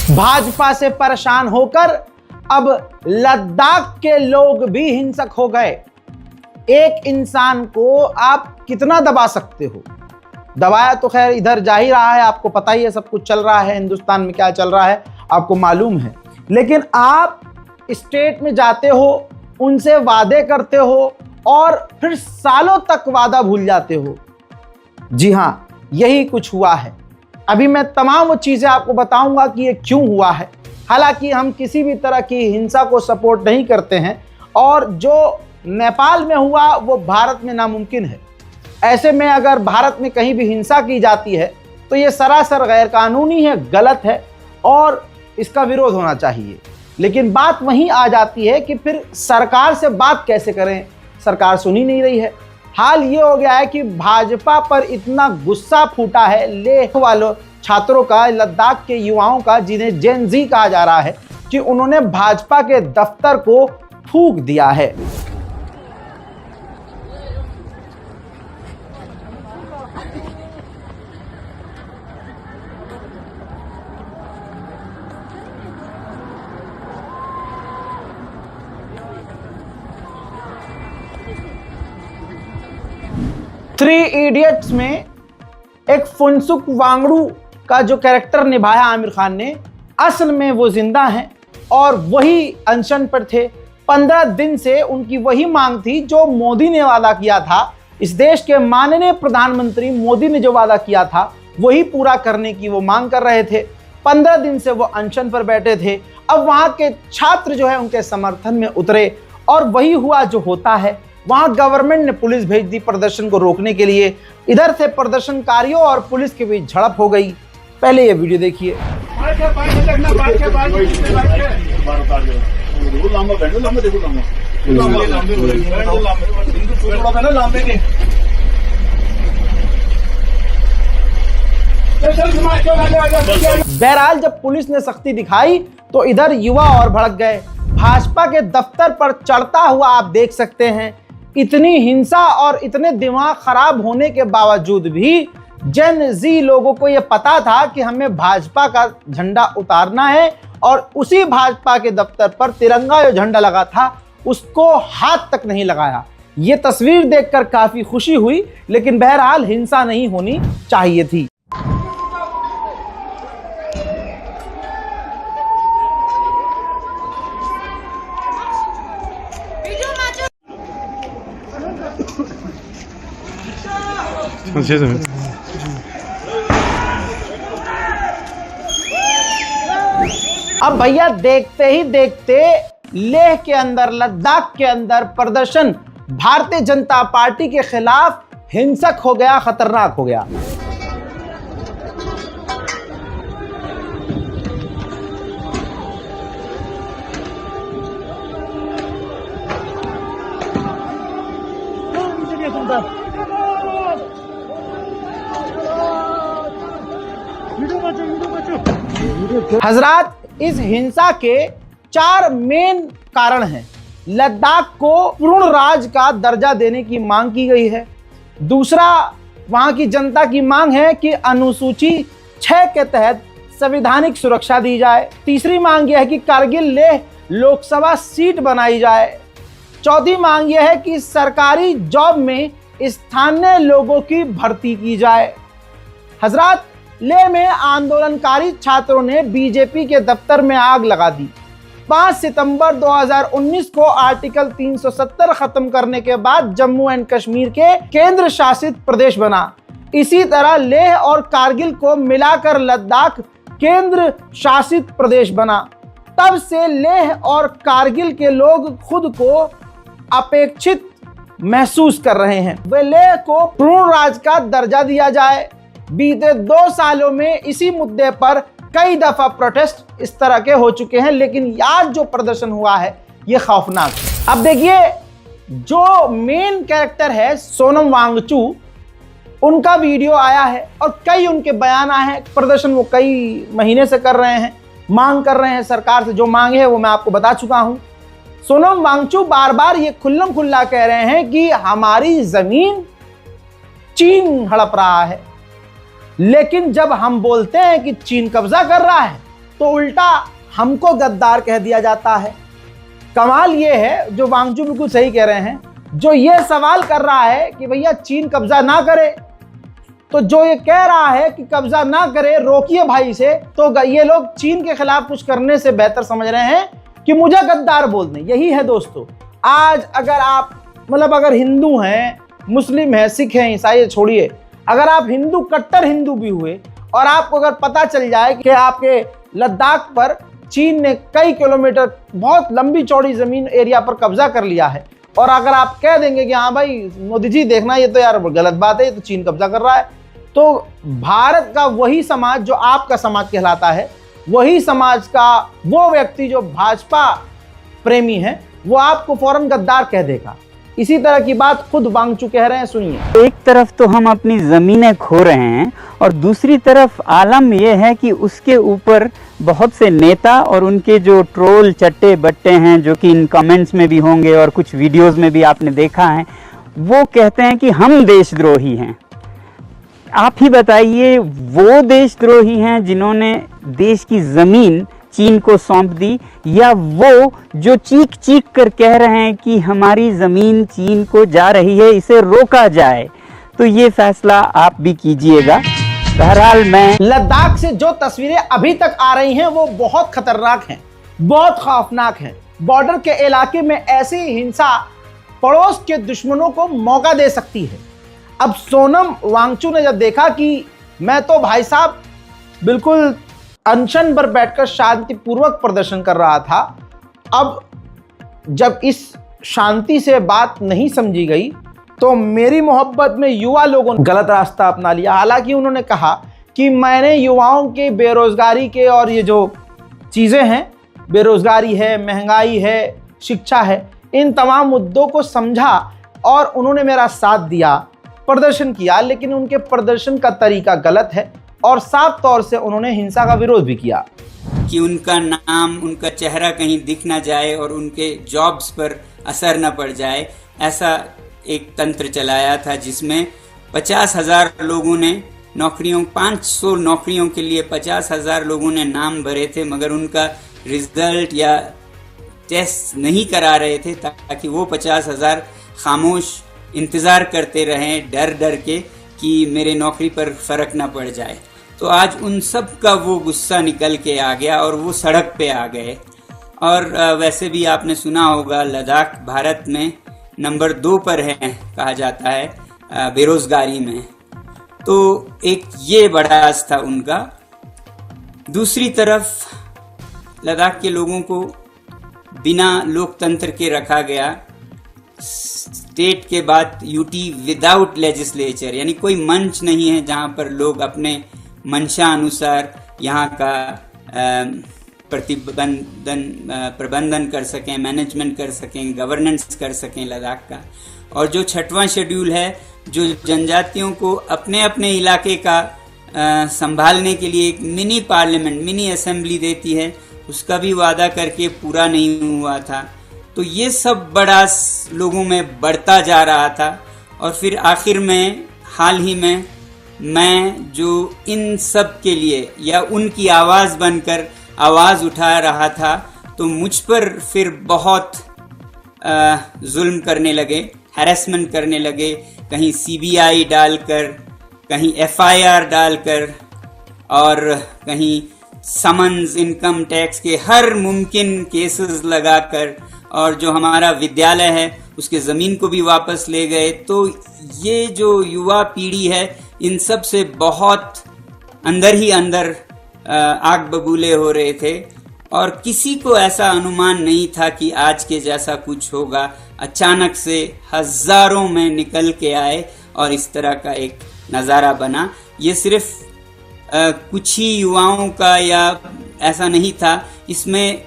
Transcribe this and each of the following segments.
भाजपा से परेशान होकर अब लद्दाख के लोग भी हिंसक हो गए। एक इंसान को आप कितना दबा सकते हो? दबाया तो खैर इधर जा ही रहा है, आपको पता ही है सब कुछ चल रहा है, हिंदुस्तान में क्या चल रहा है आपको मालूम है। लेकिन आप स्टेट में जाते हो, उनसे वादे करते हो और फिर सालों तक वादा भूल जाते हो। जी हाँ, यही कुछ हुआ है। अभी मैं तमाम वो चीज़ें आपको बताऊंगा कि ये क्यों हुआ है। हालांकि हम किसी भी तरह की हिंसा को सपोर्ट नहीं करते हैं और जो नेपाल में हुआ वो भारत में नामुमकिन है। ऐसे में अगर भारत में कहीं भी हिंसा की जाती है तो ये सरासर गैरकानूनी है, गलत है और इसका विरोध होना चाहिए। लेकिन बात वहीं आ जाती है कि फिर सरकार से बात कैसे करें, सरकार सुन ही नहीं रही है। हाल ये हो गया है कि भाजपा पर इतना गुस्सा फूटा है लेह वालों छात्रों का, लद्दाख के युवाओं का, जिन्हें जेन ज़ी कहा जा रहा है, कि उन्होंने भाजपा के दफ्तर को फूंक दिया है। थ्री इडियट्स में एक फुनसुक वांगडू का जो कैरेक्टर निभाया आमिर खान ने, असल में वो जिंदा हैं और वही अनशन पर थे। 15 दिन से उनकी वही मांग थी जो मोदी ने वादा किया था। इस देश के माननीय प्रधानमंत्री मोदी ने जो वादा किया था वही पूरा करने की वो मांग कर रहे थे। 15 दिन से वो अनशन पर बैठे थे। अब वहाँ के छात्र जो है उनके समर्थन में उतरे और वही हुआ जो होता है। वहां गवर्नमेंट ने पुलिस भेज दी प्रदर्शन को रोकने के लिए। इधर से प्रदर्शनकारियों और पुलिस के बीच झड़प हो गई। पहले ये वीडियो देखिए। बहरहाल जब पुलिस ने सख्ती दिखाई तो इधर युवा और भड़क गए। भाजपा के दफ्तर पर चढ़ता हुआ आप देख सकते हैं। इतनी हिंसा और इतने दिमाग खराब होने के बावजूद भी जेन ज़ी लोगों को यह पता था कि हमें भाजपा का झंडा उतारना है और उसी भाजपा के दफ्तर पर तिरंगा जो झंडा लगा था उसको हाथ तक नहीं लगाया। ये तस्वीर देखकर काफी खुशी हुई, लेकिन बहरहाल हिंसा नहीं होनी चाहिए थी। अब भैया देखते ही देखते लेह के अंदर, लद्दाख के अंदर प्रदर्शन भारतीय जनता पार्टी के खिलाफ हिंसक हो गया, खतरनाक हो गया। हजरात, इस हिंसा के 4 मेन कारण हैं। लद्दाख को पूर्ण राज्य का दर्जा देने की मांग की गई है। दूसरा, वहां की जनता की मांग है कि अनुसूची 6 के तहत संवैधानिक सुरक्षा दी जाए। तीसरी मांग यह है कि कारगिल लेह लोकसभा सीट बनाई जाए। चौथी मांग यह है कि सरकारी जॉब में स्थानीय लोगों की भर्ती की जाए। हजरात, लेह में आंदोलनकारी छात्रों ने बीजेपी के दफ्तर में आग लगा दी। 5 सितंबर 2019 को आर्टिकल 370 खत्म करने के बाद जम्मू एंड कश्मीर के केंद्र शासित प्रदेश बना। इसी तरह लेह और कारगिल को मिलाकर लद्दाख केंद्र शासित प्रदेश बना। तब से लेह और कारगिल के लोग खुद को अपेक्षित महसूस कर रहे हैं। वे लेह को पूर्ण राज्य का दर्जा दिया जाए। बीते 2 सालों में इसी मुद्दे पर कई दफा प्रोटेस्ट इस तरह के हो चुके हैं, लेकिन आज जो प्रदर्शन हुआ है ये खौफनाक। अब देखिए, जो मेन कैरेक्टर है सोनम वांगचू, उनका वीडियो आया है और कई उनके बयान आए हैं। प्रदर्शन वो कई महीने से कर रहे हैं, मांग कर रहे हैं सरकार से। जो मांगे है वो मैं आपको बता चुका हूं। सोनम वांगचू बार बार ये खुल्लम खुल्ला कह रहे हैं कि हमारी जमीन चीन हड़प रहा है। लेकिन जब हम बोलते हैं कि चीन कब्जा कर रहा है तो उल्टा हमको गद्दार कह दिया जाता है। कमाल ये है, जो वांगचू बिल्कुल सही कह रहे हैं, जो ये सवाल कर रहा है कि भैया चीन कब्जा ना करे, तो जो ये कह रहा है कि कब्जा ना करे, रोकिए भाई से, तो ये लोग चीन के खिलाफ कुछ करने से बेहतर समझ रहे हैं कि मुझे गद्दार बोल दें। यही है दोस्तों, आज अगर आप अगर हिंदू हैं, मुस्लिम हैं, सिख हैं, ईसाई छोड़िए, अगर आप हिंदू, कट्टर हिंदू भी हुए और आपको अगर पता चल जाए कि आपके लद्दाख पर चीन ने कई किलोमीटर बहुत लंबी चौड़ी जमीन एरिया पर कब्जा कर लिया है, और अगर आप कह देंगे कि हाँ भाई मोदी जी देखना ये तो यार गलत बात है, ये तो चीन कब्जा कर रहा है, तो भारत का वही समाज जो आपका समाज कहलाता है, वही समाज का वो व्यक्ति जो भाजपा प्रेमी है, वो आपको फौरन गद्दार कह देगा। इसी तरह की बात खुद वांगचू कह रहे हैं, सुनिए। एक तरफ तो हम अपनी ज़मीनें खो रहे हैं और दूसरी तरफ आलम यह है कि उसके ऊपर बहुत से नेता और उनके जो ट्रोल चट्टे बट्टे हैं, जो कि इन कमेंट्स में भी होंगे और कुछ वीडियोस में भी आपने देखा है, वो कहते हैं कि हम देशद्रोही हैं। आप ही बताइए, वो देशद्रोही हैं जिन्होंने देश की ज़मीन चीन को सौंप दी, या वो जो चीख चीख कर कह रहे हैं कि हमारी ज़मीन चीन को जा रही है, इसे रोका जाए? तो ये फैसला आप भी कीजिएगा। बहरहाल मैं लद्दाख से जो तस्वीरें अभी तक आ रही हैं वो बहुत खतरनाक हैं, बहुत खौफनाक हैं। बॉर्डर के इलाके में ऐसी हिंसा पड़ोस के दुश्मनों को मौका दे सकती है। अब सोनम वांगचू ने जब देखा कि मैं तो भाई साहब बिल्कुल अनशन पर बैठकर शांतिपूर्वक प्रदर्शन कर रहा था, अब जब इस शांति से बात नहीं समझी गई तो मेरी मोहब्बत में युवा लोगों ने गलत रास्ता अपना लिया। हालांकि उन्होंने कहा कि मैंने युवाओं के बेरोजगारी के और ये जो चीज़ें हैं, बेरोजगारी है, महंगाई है, शिक्षा है, इन तमाम मुद्दों को समझा और उन्होंने मेरा साथ दिया, प्रदर्शन किया, लेकिन उनके प्रदर्शन का तरीका गलत है और साफ तौर से उन्होंने हिंसा का विरोध भी किया। कि उनका नाम, उनका चेहरा कहीं दिख ना जाए और उनके जॉब्स पर असर न पड़ जाए, ऐसा एक तंत्र चलाया था जिसमें 50,000 लोगों ने नौकरियों, 500 नौकरियों के लिए 50,000 लोगों ने नाम भरे थे, मगर उनका रिजल्ट या टेस्ट नहीं करा रहे थे, ताकि वो 50,000 खामोश इंतज़ार करते रहें डर डर के कि मेरे नौकरी पर फ़र्क ना पड़ जाए। तो आज उन सब का वो गुस्सा निकल के आ गया और वो सड़क पे आ गए। और वैसे भी आपने सुना होगा, लद्दाख भारत में नंबर 2 पर है कहा जाता है बेरोजगारी में। तो एक ये बढ़ास था उनका। दूसरी तरफ लद्दाख के लोगों को बिना लोकतंत्र के रखा गया। स्टेट के बाद यूटी विदाउट लेजिस्लेचर, यानी कोई मंच नहीं है जहां पर लोग अपने मंशा अनुसार यहाँ का प्रबंधन कर सकें, मैनेजमेंट कर सकें, गवर्नेंस कर सकें लद्दाख का। और जो 6वां शेड्यूल है, जो जनजातियों को अपने अपने इलाके का संभालने के लिए एक मिनी पार्लियामेंट, मिनी असेंबली देती है, उसका भी वादा करके पूरा नहीं हुआ था। तो ये सब बड़ा लोगों में बढ़ता जा रहा था। और फिर आखिर में हाल ही में मैं जो इन सब के लिए या उनकी आवाज़ बनकर आवाज़ उठा रहा था, तो मुझ पर फिर बहुत जुल्म करने लगे, हैरेसमेंट करने लगे, कहीं सीबीआई डालकर, कहीं एफआईआर डालकर और कहीं समन्स, इनकम टैक्स के हर मुमकिन केसेस लगाकर, और जो हमारा विद्यालय है उसके ज़मीन को भी वापस ले गए। तो ये जो युवा पीढ़ी है, इन सब से बहुत अंदर ही अंदर आग बबूले हो रहे थे और किसी को ऐसा अनुमान नहीं था कि आज के जैसा कुछ होगा। अचानक से हजारों में निकल के आए और इस तरह का एक नज़ारा बना। ये सिर्फ कुछ ही युवाओं का या ऐसा नहीं था, इसमें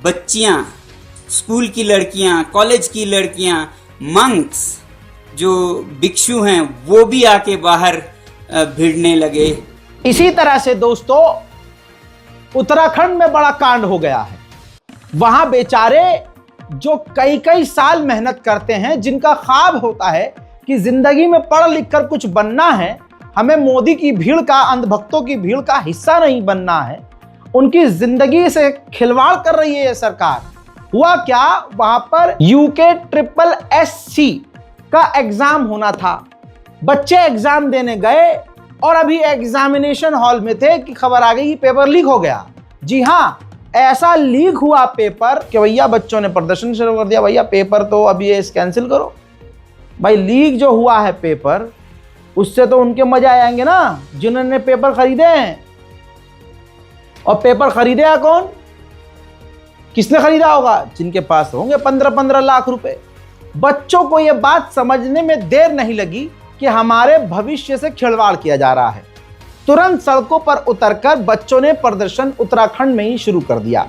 बच्चियां, स्कूल की लड़कियां, कॉलेज की लड़कियां, मंक्स जो भिक्षु हैं, वो भी आके बाहर भिड़ने लगे। इसी तरह से दोस्तों उत्तराखंड में बड़ा कांड हो गया है। वहां बेचारे जो कई कई साल मेहनत करते हैं, जिनका ख्वाब होता है कि जिंदगी में पढ़ लिख कर कुछ बनना है, हमें मोदी की भीड़ का, अंधभक्तों की भीड़ का हिस्सा नहीं बनना है, उनकी जिंदगी से खिलवाड़ कर रही है ये सरकार। हुआ क्या, वहां पर यूके SSSC का एग्जाम होना था। बच्चे एग्जाम देने गए और अभी एग्जामिनेशन हॉल में थे कि खबर आ गई कि पेपर लीक हो गया। जी हां, ऐसा लीक हुआ पेपर कि भैया बच्चों ने प्रदर्शन शुरू कर दिया, भैया पेपर तो अब ये कैंसिल करो। भाई लीक जो हुआ है पेपर, उससे तो उनके मजे आएंगे ना जिन्होंने पेपर खरीदे हैं। और पेपर खरीदेगा कौन, किसने खरीदा होगा? जिनके पास होंगे 15-15 लाख रुपए। बच्चों को यह बात समझने में देर नहीं लगी कि हमारे भविष्य से खिलवाड़ किया जा रहा है। तुरंत सड़कों पर उतरकर बच्चों ने प्रदर्शन उत्तराखंड में ही शुरू कर दिया।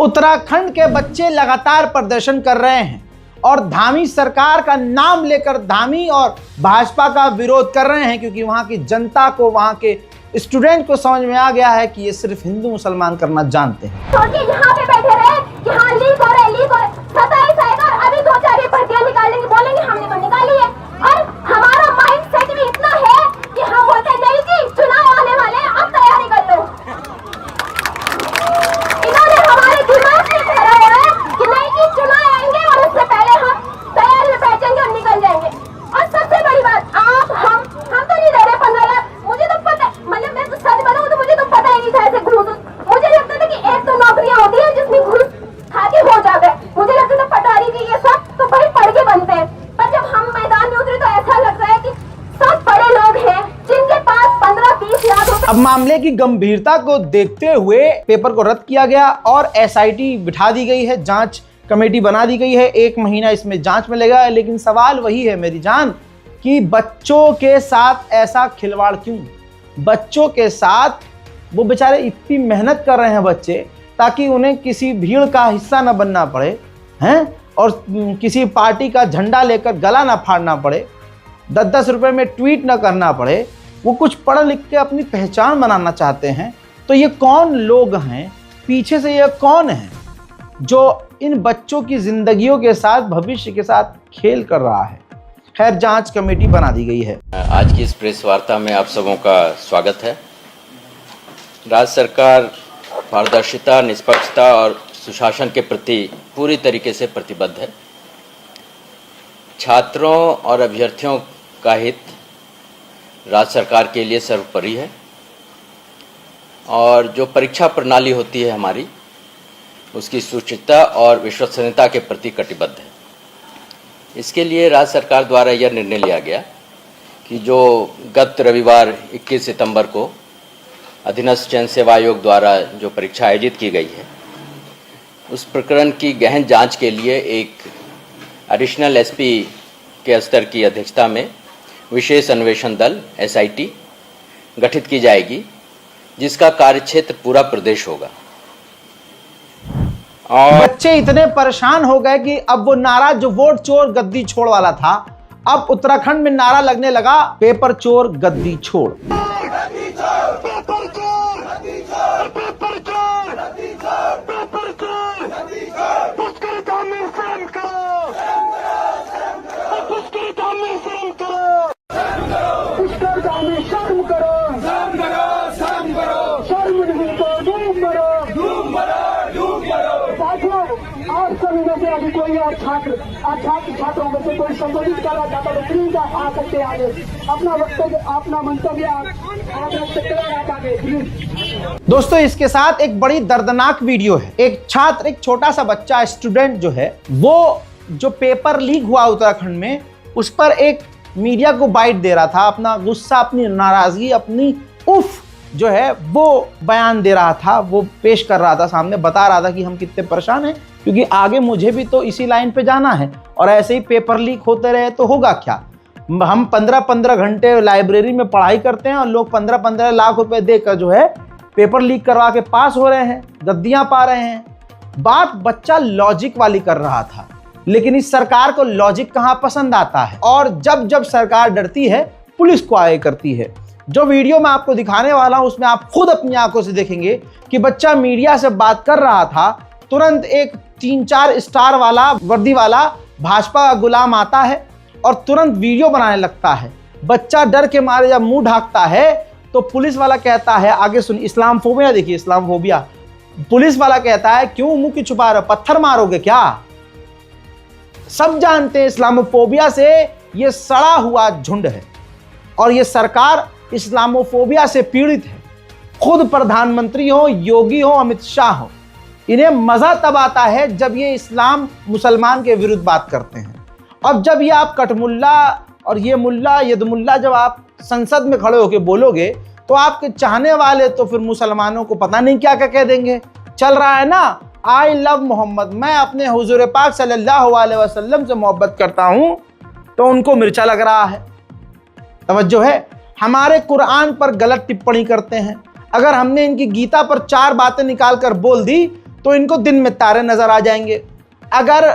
उत्तराखंड के बच्चे लगातार प्रदर्शन कर रहे हैं और धामी सरकार का नाम लेकर धामी और भाजपा का विरोध कर रहे हैं, क्योंकि वहां की जनता को, वहां के स्टूडेंट को समझ में आ गया है कि ये सिर्फ हिंदू मुसलमान करना जानते हैं। तो यहाँ पे बैठे रहे कि हाँ लीक हो रहा है, लीक हो रहा है। 27 आएगा और अभी 2-4 भर्तियां निकालेंगे, बोलेंगे हमने तो निकाली है। और हमारा माइंड सेट भी इतना है कि हम बोलते नहीं जी चुनाव आने वाले हैं, अब तैयारी कर लो। इन्होंने हमारे दिमाग में ठहराया है कि नहीं जी चुनाव आएंगे और उससे पहले हम तैयारी में बैठेंगे और निकल जाएंगे। और सबसे बड़ी बात, आप हम तो नहीं दे रहे 15 लाख। मुझे तो पता, मतलब मैं तो सच बताऊं तो मुझे तो पता ही नहीं था ऐसे घूस। मुझे लगता था कि एक तो नौकरियां होती है जिसमें घूस खा के हो जाता है। मुझे लगता था पटवारी जी ये सब तो भाई पढ़ के बनते हैं, पर जब हम मैदान में उतरे तो ऐसा लग रहा है कि सब बड़े लोग हैं जिनके पास 15-20 लाख रुपए। अब मामले की गंभीरता को देखते हुए पेपर को रद्द किया गया और SIT बिठा दी गई है, जांच कमेटी बना दी गई है। 1 महीना इसमें जांच में लगा है। लेकिन सवाल वही है मेरी जान कि बच्चों के साथ ऐसा खिलवाड़ क्यों? बच्चों के साथ वो बेचारे इतनी मेहनत कर रहे हैं बच्चे, ताकि उन्हें किसी भीड़ का हिस्सा न बनना पड़े हैं और किसी पार्टी का झंडा लेकर गला ना फाड़ना पड़े, 10-10 रुपए में ट्वीट ना करना पड़े। वो कुछ पढ़ लिख के अपनी पहचान बनाना चाहते हैं। तो ये कौन लोग हैं पीछे से, ये कौन है जो इन बच्चों की जिंदगियों के साथ, भविष्य के साथ खेल कर रहा है? खैर, जांच कमेटी बना दी गई है। आज की इस प्रेस वार्ता में आप सबों का स्वागत है। राज्य सरकार पारदर्शिता, निष्पक्षता और सुशासन के प्रति पूरी तरीके से प्रतिबद्ध है। छात्रों और अभ्यर्थियों का हित राज्य सरकार के लिए सर्वोपरि है और जो परीक्षा प्रणाली होती है हमारी, उसकी सुचिता और विश्वसनीयता के प्रति कटिबद्ध है। इसके लिए राज्य सरकार द्वारा यह निर्णय लिया गया कि जो गत रविवार 21 सितंबर को अधीनस्थ चयन सेवा आयोग द्वारा जो परीक्षा आयोजित की गई है, उस प्रकरण की गहन जांच के लिए एक एडिशनल SP के स्तर की अध्यक्षता में विशेष अन्वेषण दल SIT गठित की जाएगी, जिसका कार्यक्षेत्र पूरा प्रदेश होगा। और बच्चे इतने परेशान हो गए कि अब वो नारा जो वोट चोर गद्दी छोड़ वाला था, अब उत्तराखंड में नारा लगने लगा पेपर चोर गद्दी छोड़। अभी कोई और छात्रों में से कोई संबोधित करना चाहता तो प्लीज आप आ सकते आगे, अपना वक्तव्य, अपना मंतव्य आप आगे प्लीज। दोस्तों, इसके साथ एक बड़ी दर्दनाक वीडियो है। एक छात्र, एक छोटा सा बच्चा, स्टूडेंट जो है, वो जो पेपर लीक हुआ उत्तराखंड में, उस पर एक मीडिया को बाइट दे रहा था, अपना गुस्सा, अपनी नाराजगी, अपनी उफ जो है वो बयान दे रहा था, वो पेश कर रहा था सामने, बता रहा था कि हम कितने परेशान हैं, क्योंकि आगे मुझे भी तो इसी लाइन पे जाना है और ऐसे ही पेपर लीक होते रहे तो होगा क्या। हम 15-15 घंटे लाइब्रेरी में पढ़ाई करते हैं और लोग 15-15 लाख रुपए देकर जो है पेपर लीक करवा के पास हो रहे हैं, गद्दियां पा रहे हैं। बात बच्चा लॉजिक वाली कर रहा था, लेकिन इस सरकार को लॉजिक कहां पसंद आता है, और जब जब सरकार डरती है पुलिस को आगे करती है। जो वीडियो मैं आपको दिखाने वाला हूं उसमें आप खुद अपनी आंखों से देखेंगे कि बच्चा मीडिया से बात कर रहा था, तुरंत एक 3-4 स्टार वाला वर्दी वाला भाजपा का गुलाम आता है और तुरंत वीडियो बनाने लगता है। बच्चा डर के मारे जब मुंह ढाकता है तो पुलिस वाला कहता है, आगे सुन, इस्लामोफोबिया देखिए, इस्लामोफोबिया। पुलिस वाला कहता है क्यों मुंह की छुपा रहे, पत्थर मारोगे क्या? सब जानते हैं इस्लामोफोबिया से ये सड़ा हुआ झुंड है और ये सरकार इस्लामोफोबिया से पीड़ित है। खुद प्रधानमंत्री हो, योगी हो, अमित शाह हो, इन्हें मजा तब आता है जब ये इस्लाम मुसलमान के विरुद्ध बात करते हैं। अब जब ये आप कटमुल्ला और ये मुल्ला यदमुल्ला जब आप संसद में खड़े होकर बोलोगे तो आपके चाहने वाले तो फिर मुसलमानों को पता नहीं क्या क्या कह देंगे। चल रहा है ना, आई लव मोहम्मद, मैं अपने हुजूर पाक सल्लल्लाहु अलैहि वसल्लम से मोहब्बत करता हूं, तो उनको मिर्चा लग रहा है। तवज्जो है, हमारे कुरान पर गलत टिप्पणी करते हैं। अगर हमने इनकी गीता पर 4 बातें निकाल कर बोल दी तो इनको दिन में तारे नजर आ जाएंगे। अगर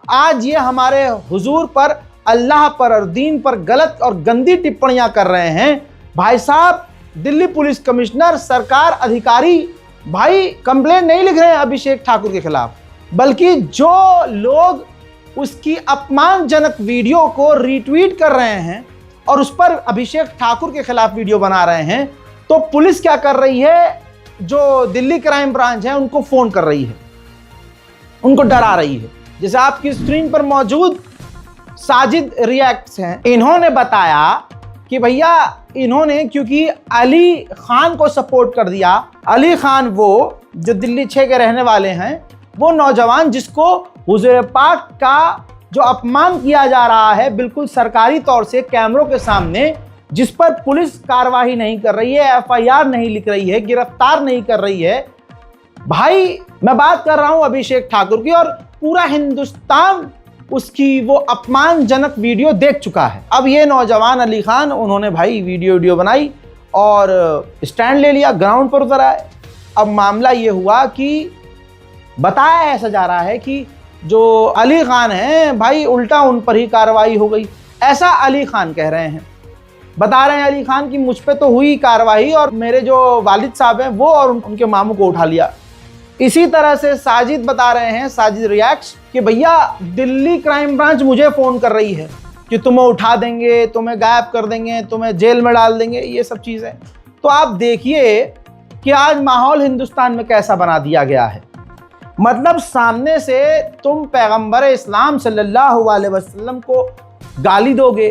आज ये हमारे हुजूर पर, अल्लाह पर और दीन पर गलत और गंदी टिप्पणियां कर रहे हैं, भाई साहब दिल्ली पुलिस कमिश्नर, सरकार, अधिकारी भाई कंप्लेंट नहीं लिख रहे हैं अभिषेक ठाकुर के खिलाफ, बल्कि जो लोग उसकी अपमानजनक वीडियो को रीट्वीट कर रहे हैं और उस पर अभिषेक ठाकुर के खिलाफ वीडियो बना रहे हैं, तो पुलिस क्या कर रही है, जो दिल्ली क्राइम ब्रांच है उनको फोन कर रही है, उनको डरा रही है। जैसे आपकी स्क्रीन पर मौजूद साजिद रिएक्ट्स हैं, इन्होंने बताया कि भैया इन्होंने क्योंकि अली खान को सपोर्ट कर दिया। अली खान वो जो दिल्ली 6 के रहने वाले हैं, वो नौजवान जिसको हुजूर पाक का जो अपमान किया जा रहा है बिल्कुल सरकारी तौर से कैमरों के सामने, जिस पर पुलिस कार्रवाई नहीं कर रही है, FIR नहीं लिख रही है, गिरफ्तार नहीं कर रही है। भाई मैं बात कर रहा हूं अभिषेक ठाकुर की, और पूरा हिंदुस्तान उसकी वो अपमानजनक वीडियो देख चुका है। अब ये नौजवान अली खान, उन्होंने भाई वीडियो बनाई और स्टैंड ले लिया, ग्राउंड पर उतर आए। अब मामला ये हुआ कि बताया ऐसा जा रहा है कि जो अली खान हैं भाई उल्टा उन पर ही कार्रवाई हो गई, ऐसा अली खान कह रहे हैं। बता रहे हैं अली खान की मुझ पे तो हुई कार्रवाई और मेरे जो वालिद साहब हैं वो और उनके मामू को उठा लिया। इसी तरह से साजिद बता रहे हैं, साजिद रिएक्ट्स, कि भैया दिल्ली क्राइम ब्रांच मुझे फ़ोन कर रही है कि तुम्हें उठा देंगे, तुम्हें गायब कर देंगे, तुम्हें जेल में डाल देंगे, ये सब चीज़ें। तो आप देखिए कि आज माहौल हिंदुस्तान में कैसा बना दिया गया है। मतलब सामने से तुम पैगंबर इस्लाम सल्लल्लाहु अलैहि वसल्लम को गाली दोगे,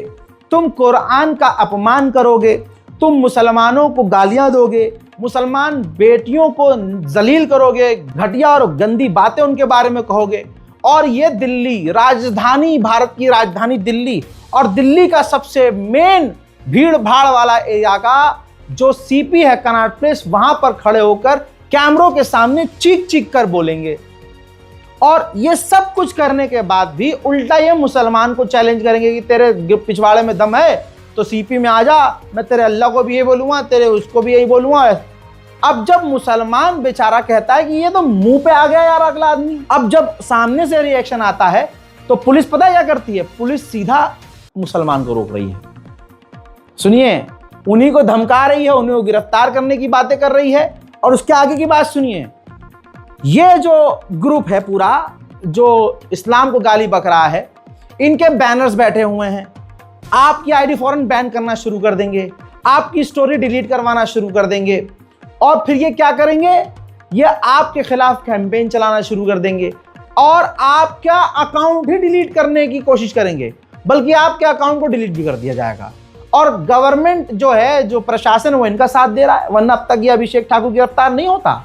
तुम कुरान का अपमान करोगे, तुम मुसलमानों को गालियां दोगे, मुसलमान बेटियों को जलील करोगे, घटिया और गंदी बातें उनके बारे में कहोगे। और ये दिल्ली, राजधानी, भारत की राजधानी दिल्ली, और दिल्ली का सबसे मेन भीड़ भाड़ वाला इलाका जो CP है कनॉट प्लेस, वहां पर खड़े होकर कैमरों के सामने चीख चीख कर बोलेंगे। और ये सब कुछ करने के बाद भी उल्टा ये मुसलमान को चैलेंज करेंगे कि तेरे पिछवाड़े में दम है तो CP में आ जा, मैं तेरे अल्लाह को भी यही बोलूंगा, तेरे उसको भी यही बोलूंगा। अब जब मुसलमान बेचारा कहता है कि ये तो मुंह पे आ गया यार अगला आदमी, अब जब सामने से रिएक्शन आता है तो पुलिस पता है क्या करती है, पुलिस सीधा मुसलमान को रोक रही है। सुनिए, उन्हीं को धमका रही है, उन्हें गिरफ्तार करने की बातें कर रही है। और उसके आगे की बात सुनिए, ये जो ग्रुप है पूरा जो इस्लाम को गाली बक रहा है, इनके बैनर्स बैठे हुए हैं, आपकी ID फौरन बैन करना शुरू कर देंगे, आपकी स्टोरी डिलीट करवाना शुरू कर देंगे, और फिर ये क्या करेंगे, ये आपके खिलाफ कैंपेन चलाना शुरू कर देंगे और आपका अकाउंट ही डिलीट करने की कोशिश करेंगे, बल्कि आपके अकाउंट को डिलीट भी कर दिया जाएगा। और गवर्नमेंट जो है, जो प्रशासन, वो इनका साथ दे रहा है, वरना अब तक ये अभिषेक ठाकुर गिरफ्तार नहीं होता।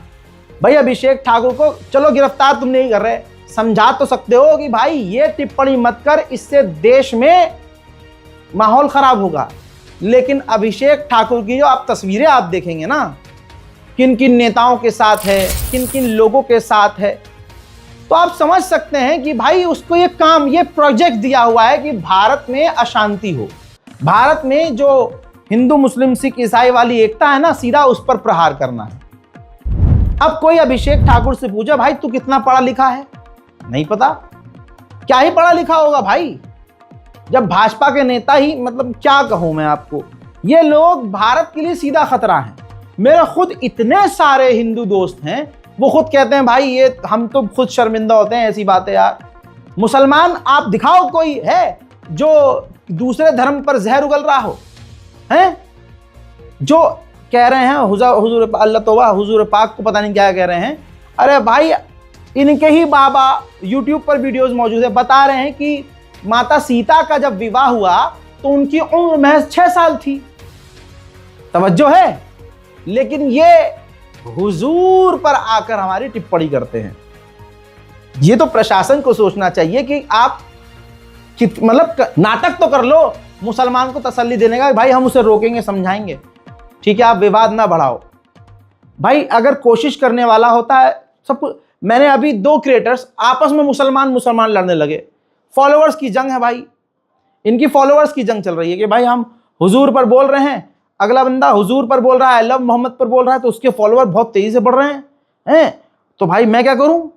भाई अभिषेक ठाकुर को चलो गिरफ्तार तुम नहीं कर रहे, समझा तो सकते हो कि भाई ये टिप्पणी मत कर, इससे देश में माहौल खराब होगा। लेकिन अभिषेक ठाकुर की जो आप तस्वीरें आप देखेंगे ना, किन किन नेताओं के साथ है, किन किन लोगों के साथ है, तो आप समझ सकते हैं कि भाई उसको ये काम, ये प्रोजेक्ट दिया हुआ है कि भारत में अशांति हो, भारत में जो हिंदू मुस्लिम सिख ईसाई वाली एकता है ना, सीधा उस पर प्रहार करना है। अब कोई अभिषेक ठाकुर से पूछे भाई तू कितना पढ़ा लिखा है, नहीं पता, क्या ही पढ़ा लिखा होगा भाई, जब भाजपा के नेता ही, मतलब क्या कहूं मैं आपको, ये लोग भारत के लिए सीधा खतरा हैं। मेरे खुद इतने सारे हिंदू दोस्त हैं, वो खुद कहते हैं भाई ये हम तो खुद शर्मिंदा होते हैं ऐसी बातें यार। मुसलमान आप दिखाओ कोई है जो दूसरे धर्म पर जहर उगल रहा हो, हैं जो कह रहे हैं हुजूर अल्लाह तौबा हुजूर पाक को पता नहीं क्या कह रहे हैं। अरे भाई इनके ही बाबा यूट्यूब पर वीडियोस मौजूद है, बता रहे हैं कि माता सीता का जब विवाह हुआ तो उनकी उम्र महज 6 साल थी। तवज्जो है, लेकिन ये हुजूर पर आकर हमारी टिप्पणी करते हैं। ये तो प्रशासन को सोचना चाहिए कि आप मतलब नाटक तो कर लो मुसलमान को तसल्ली देने का, भाई हम उसे रोकेंगे समझाएंगे, ठीक है, आप विवाद ना बढ़ाओ। भाई अगर कोशिश करने वाला होता है सब कुछ। मैंने अभी 2 क्रिएटर्स आपस में मुसलमान लड़ने लगे, फॉलोअर्स की जंग है भाई, इनकी फॉलोअर्स की जंग चल रही है कि भाई हम हुजूर पर बोल रहे हैं, अगला बंदा हुजूर पर बोल रहा है, आई लव मोहम्मद पर बोल रहा है, तो उसके फॉलोअर बहुत तेजी से बढ़ रहे हैं। तो भाई मैं क्या करूं,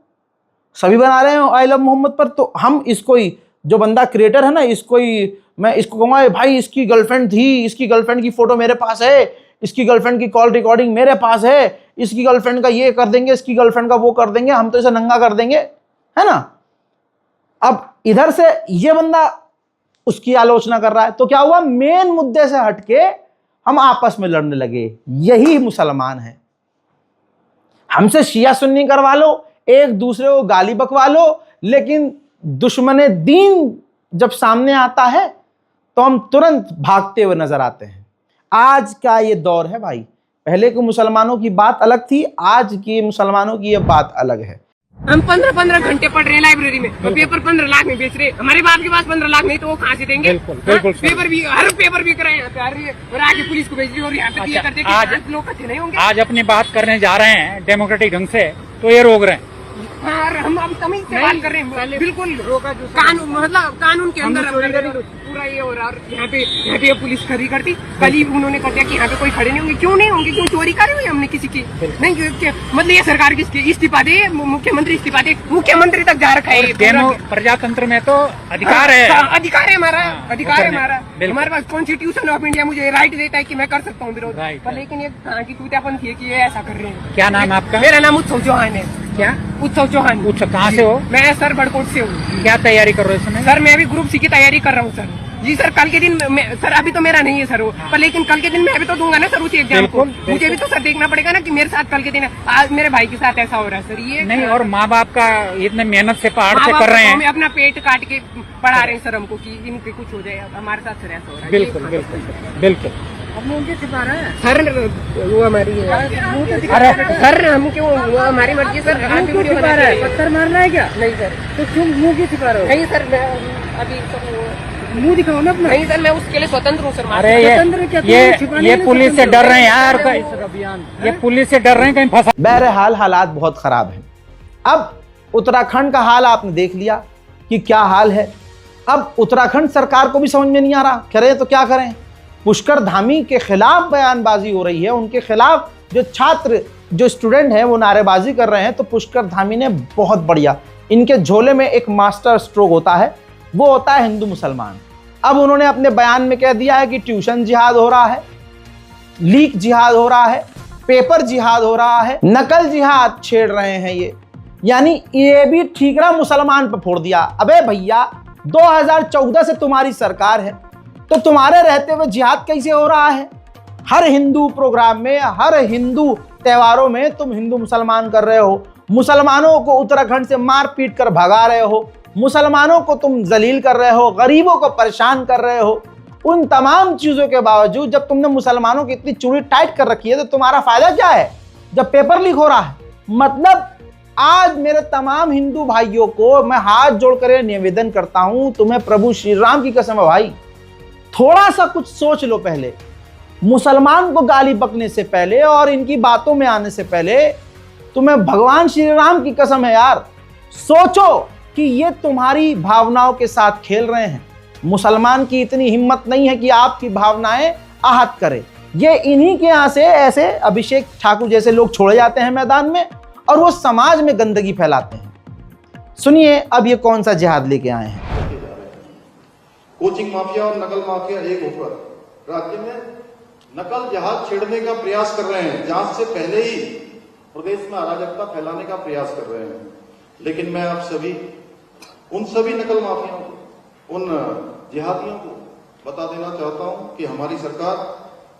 सभी बना रहे हैं आई लव मोहम्मद पर, तो हम इसको ही, जो बंदा क्रिएटर है ना, इसको ही मैं इसको कहूँगा भाई इसकी गर्लफ्रेंड थी, इसकी गर्लफ्रेंड की फोटो मेरे पास है, इसकी गर्लफ्रेंड की कॉल रिकॉर्डिंग मेरे पास है, इसकी गर्लफ्रेंड का ये कर देंगे, इसकी गर्लफ्रेंड का वो कर देंगे, हम तो इसे नंगा कर देंगे, है ना। अब इधर से ये बंदा उसकी आलोचना कर रहा है, तो क्या हुआ, मेन मुद्दे से हटके हम आपस में लड़ने लगे। यही मुसलमान है। हमसे शिया सुन्नी करवा लो, एक दूसरे को गाली बकवा लो, लेकिन दुश्मने दीन जब सामने आता है तो हम तुरंत भागते हुए नजर आते हैं। आज का ये दौर है भाई, पहले के मुसलमानों की बात अलग थी, आज के मुसलमानों की ये बात अलग है। हम 15-15 घंटे पढ़ रहे हैं लाइब्रेरी में, तो पेपर 15 लाख में बेच रहे हैं। हमारे बाप के पास 15 लाख नहीं तो वो कहाँ से देंगे? बिल्कुल पेपर भी, हर पेपर बिक रहे हैं और आगे पुलिस को बेच रही है, और यहाँ पे ये करते हैं लोग अच्छे नहीं होंगे। आज अपनी बात करने जा रहे हैं डेमोक्रेटिक ढंग से, तो ये रोक रहे हैं। हाँ, हम अब तमीज से बात कर रहे हैं, बिल्कुल कानून, मतलब कानून के अंदर पूरा ये हो रहा है। यहाँ पे पुलिस खड़ी करती, कल ही उन्होंने कर दिया कि यहाँ पे कोई खड़े नहीं होंगे। क्यों नहीं होंगे? क्यों चोरी करी हुई हमने किसी की? नहीं, मतलब ये सरकार किसकी? इस्तीफा दे, मुख्यमंत्री इस्तीफा दे, मुख्यमंत्री तक जा रखा है। प्रजातंत्र में तो अधिकार है, अधिकार है हमारा, अधिकार है हमारा। हमारे पास कॉन्स्टिट्यूशन ऑफ इंडिया मुझे राइट देता है कि मैं कर सकता हूँ विरोध, पर लेकिन ये कहाँ की टूटापन थी कि ये ऐसा कर रहे हैं। क्या नाम आपका? मेरा नाम उत्सव चौहान है। क्या? उत्सव चौहान। कहाँ से हो? मैं सर बड़कोट से हूँ। क्या तैयारी कर रहे हो इस समय? सर मैं अभी ग्रुप सी की तैयारी कर रहा हूँ सर। जी सर, कल के दिन सर अभी तो मेरा नहीं है सर वो, पर लेकिन कल के दिन मैं भी तो दूंगा ना सर उसी एग्जाम को। मुझे भी तो सर देखना पड़ेगा ना कि मेरे साथ कल के दिन आज मेरे भाई के साथ ऐसा हो रहा है सर। ये नहीं, और माँ बाप का इतने मेहनत से पहाड़ से कर रहे हैं, हमें अपना पेट काट के पढ़ा रहे हैं सर हमको कि इनके कुछ हो जाए, हमारे साथ सर ऐसा हो रहा है। बिल्कुल बिल्कुल बिल्कुल। सर वो हमारी अरे सर हम क्यों, वो हमारी मर्जी सर। पत्थर मारना है क्या? नहीं सर। तो क्यों मुँह क्यों छिपा रहे हो? नहीं सर, मैं अभी मुँह दिखाओ ना अपना। नहीं सर, मैं उसके लिए स्वतंत्र हूँ सर। अरे ये पुलिस से डर रहे हैं यार, ये पुलिस से डर रहे हैं कहीं फंसा। बहरहाल हालात बहुत खराब हैं। अब उत्तराखंड का हाल आपने देख लिया कि क्या हाल है। अब उत्तराखंड सरकार को भी समझ में नहीं आ रहा, करें तो क्या करें। पुष्कर धामी के खिलाफ बयानबाजी हो रही है, उनके खिलाफ जो छात्र जो स्टूडेंट हैं वो नारेबाजी कर रहे हैं, तो पुष्कर धामी ने बहुत बढ़िया, इनके झोले में एक मास्टर स्ट्रोक होता है, वो होता है हिंदू मुसलमान। अब उन्होंने अपने बयान में कह दिया है कि ट्यूशन जिहाद हो रहा है, लीक जिहाद हो रहा है, पेपर जिहाद हो रहा है, नकल जिहाद छेड़ रहे हैं ये, यानी ये भी ठीकरा मुसलमान पर फोड़ दिया। अबे भैया 2014 से तुम्हारी सरकार है, तो तुम्हारे रहते हुए जिहाद कैसे हो रहा है? हर हिंदू प्रोग्राम में, हर हिंदू त्योहारों में तुम हिंदू मुसलमान कर रहे हो, मुसलमानों को उत्तराखंड से मार पीट कर भगा रहे हो, मुसलमानों को तुम जलील कर रहे हो, गरीबों को परेशान कर रहे हो। उन तमाम चीजों के बावजूद जब तुमने मुसलमानों की इतनी चूड़ी टाइट कर रखी है, तो तुम्हारा फायदा क्या है जब पेपर लीक हो रहा है? मतलब आज मेरे तमाम हिंदू भाइयों को मैं हाथ जोड़कर निवेदन करता हूं, तुम्हें प्रभु श्री राम की कसम है भाई, थोड़ा सा कुछ सोच लो। पहले मुसलमान को गाली बकने से पहले और इनकी बातों में आने से पहले तुम्हें भगवान श्री राम की कसम है यार, सोचो कि ये तुम्हारी भावनाओं के साथ खेल रहे हैं। मुसलमान की इतनी हिम्मत नहीं है कि आपकी भावनाएं आहत करे। ये इन्हीं के यहाँ से ऐसे अभिषेक ठाकुर जैसे लोग छोड़े जाते हैं मैदान में और वो समाज में गंदगी फैलाते हैं। सुनिए अब ये कौन सा जिहाद लेके आए हैं। कोचिंग माफिया और नकल माफिया एक होकर राज्य में नकल जहाज छेड़ने का प्रयास कर रहे हैं। जांच से पहले ही प्रदेश में अराजकता फैलाने का प्रयास कर रहे हैं। लेकिन मैं आप सभी उन सभी नकल माफियाओं को, उन जिहादियों को बता देना चाहता हूं कि हमारी सरकार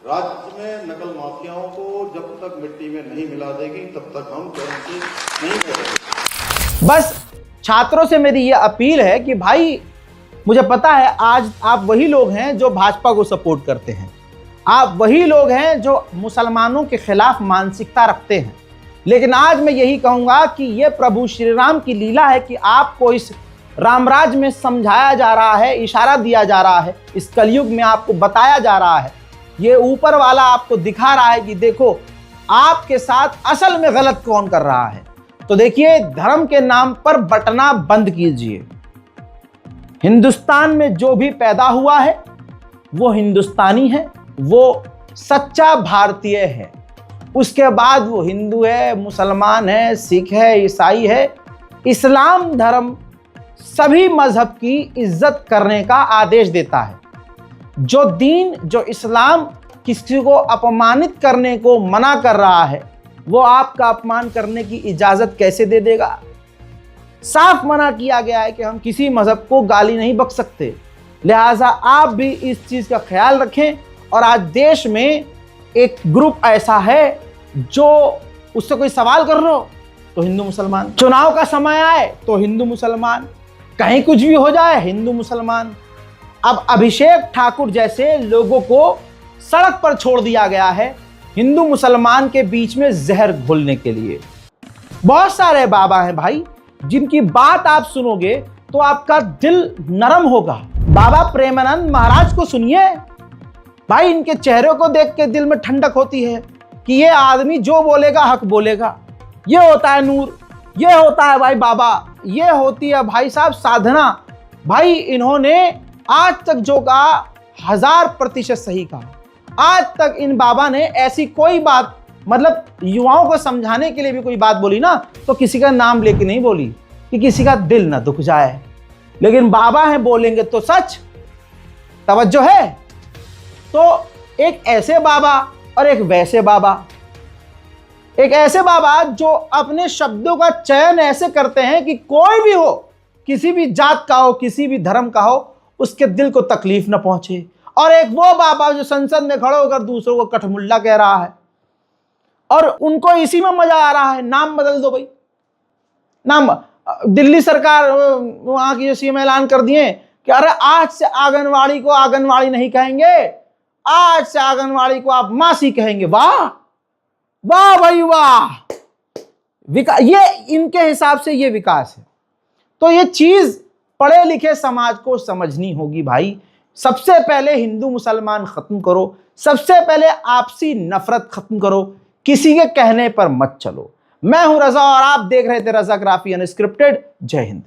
राज्य में नकल माफियाओं को जब तक मिट्टी में नहीं मिला देगी तब तक हम चैन से नहीं बैठेंगे। बस छात्रों से मेरी यह अपील है कि भाई मुझे पता है आज आप वही लोग हैं जो भाजपा को सपोर्ट करते हैं, आप वही लोग हैं जो मुसलमानों के खिलाफ मानसिकता रखते हैं, लेकिन आज मैं यही कहूंगा कि यह प्रभु श्री राम की लीला है कि आपको इस रामराज में समझाया जा रहा है, इशारा दिया जा रहा है, इस कलयुग में आपको बताया जा रहा है, ये ऊपर वाला आपको दिखा रहा है कि देखो आपके साथ असल में गलत कौन कर रहा है। तो देखिए, धर्म के नाम पर बंटना बंद कीजिए। हिंदुस्तान में जो भी पैदा हुआ है वो हिंदुस्तानी है, वो सच्चा भारतीय है। उसके बाद वो हिंदू है, मुसलमान है, सिख है, ईसाई है, इस्लाम धर्म सभी मजहब की इज्जत करने का आदेश देता है। जो दीन, जो इस्लाम किसी को अपमानित करने को मना कर रहा है, वो आपका अपमान करने की इजाजत कैसे दे देगा। साफ मना किया गया है कि हम किसी मजहब को गाली नहीं बक सकते। लिहाजा आप भी इस चीज का ख्याल रखें। और आज देश में एक ग्रुप ऐसा है जो उससे कोई सवाल कर लो तो हिंदू मुसलमान, चुनाव का समय आए तो हिंदू मुसलमान, कहीं कुछ भी हो जाए हिंदू मुसलमान। अब अभिषेक ठाकुर जैसे लोगों को सड़क पर छोड़ दिया गया है हिंदू मुसलमान के बीच में जहर घोलने के लिए। बहुत सारे बाबा हैं भाई जिनकी बात आप सुनोगे तो आपका दिल नरम होगा। बाबा प्रेमानंद महाराज को सुनिए भाई, इनके चेहरे को देख के दिल में ठंडक होती है कि ये आदमी जो बोलेगा हक बोलेगा। ये होता है नूर, ये होता है भाई बाबा, ये होती है भाई साहब साधना। भाई इन्होंने आज तक जो कहा 1000% सही कहा। आज तक इन बाबा ने ऐसी कोई बात, मतलब युवाओं को समझाने के लिए भी कोई बात बोली ना तो किसी का नाम लेके नहीं बोली कि किसी का दिल ना दुख जाए। लेकिन बाबा हैं, बोलेंगे तो सच। तवज्जो है। तो एक ऐसे बाबा और एक वैसे बाबा, एक ऐसे बाबा जो अपने शब्दों का चयन ऐसे करते हैं कि कोई भी हो, किसी भी जात का हो, किसी भी धर्म का हो, उसके दिल को तकलीफ न पहुंचे। और एक वो बाबा जो संसद में खड़े होकर दूसरों को कठमुल्ला कह रहा है और उनको इसी में मजा आ रहा है। नाम बदल दो भाई, नाम। दिल्ली सरकार वहां की सीएम ऐलान कर दिए कि अरे आज से आंगनवाड़ी को आंगनवाड़ी नहीं कहेंगे, आज से आंगनवाड़ी को आप मासी कहेंगे। वाह वाह भाई वाह, विकास, ये इनके हिसाब से ये विकास है। तो ये चीज पढ़े लिखे समाज को समझनी होगी भाई। सबसे पहले हिंदू मुसलमान खत्म करो, सबसे पहले आपसी नफरत खत्म करो, किसी के कहने पर मत चलो। मैं हूं रजा और आप देख रहे थे रजाग्राफी अनस्क्रिप्टेड। जय हिंद।